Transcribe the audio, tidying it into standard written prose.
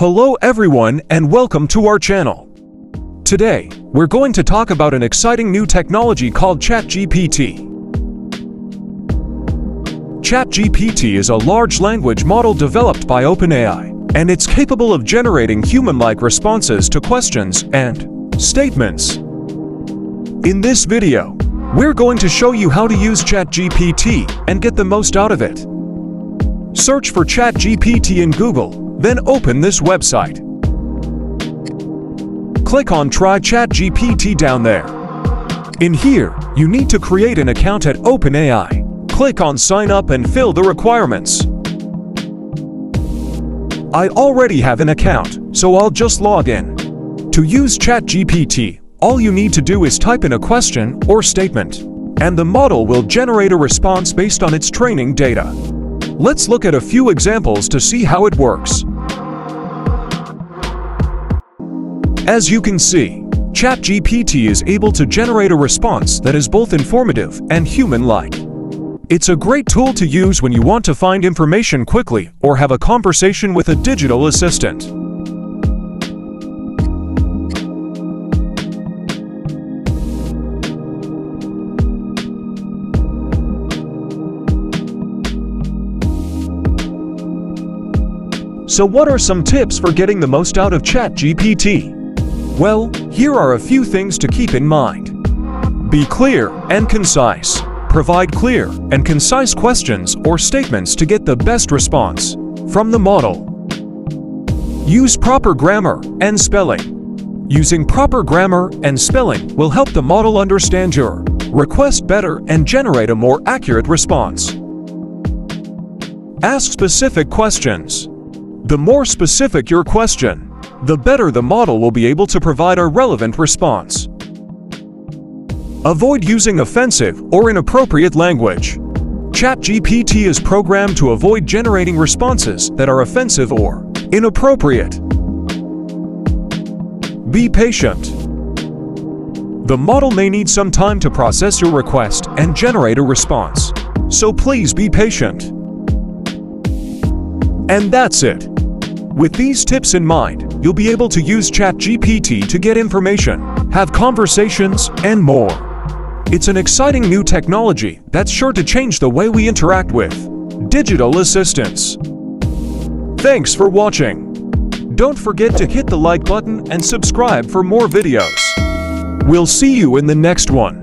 Hello everyone and welcome to our channel. Today, we're going to talk about an exciting new technology called ChatGPT. ChatGPT is a large language model developed by OpenAI, and it's capable of generating human-like responses to questions and statements. In this video, we're going to show you how to use ChatGPT and get the most out of it. Search for ChatGPT in Google. Then open this website. Click on Try ChatGPT down there. In here, you need to create an account at OpenAI. Click on Sign Up and fill the requirements. I already have an account, so I'll just log in. To use ChatGPT, all you need to do is type in a question or statement, and the model will generate a response based on its training data. Let's look at a few examples to see how it works. As you can see, ChatGPT is able to generate a response that is both informative and human-like. It's a great tool to use when you want to find information quickly or have a conversation with a digital assistant. So what are some tips for getting the most out of ChatGPT? Well, here are a few things to keep in mind. Be clear and concise. Provide clear and concise questions or statements to get the best response from the model. Use proper grammar and spelling. Using proper grammar and spelling will help the model understand your request better and generate a more accurate response. Ask specific questions. The more specific your question, the better the model will be able to provide a relevant response. Avoid using offensive or inappropriate language. ChatGPT is programmed to avoid generating responses that are offensive or inappropriate. Be patient. The model may need some time to process your request and generate a response, so please be patient. And that's it. With these tips in mind, you'll be able to use ChatGPT to get information, have conversations, and more. It's an exciting new technology that's sure to change the way we interact with digital assistants. Thanks for watching. Don't forget to hit the like button and subscribe for more videos. We'll see you in the next one.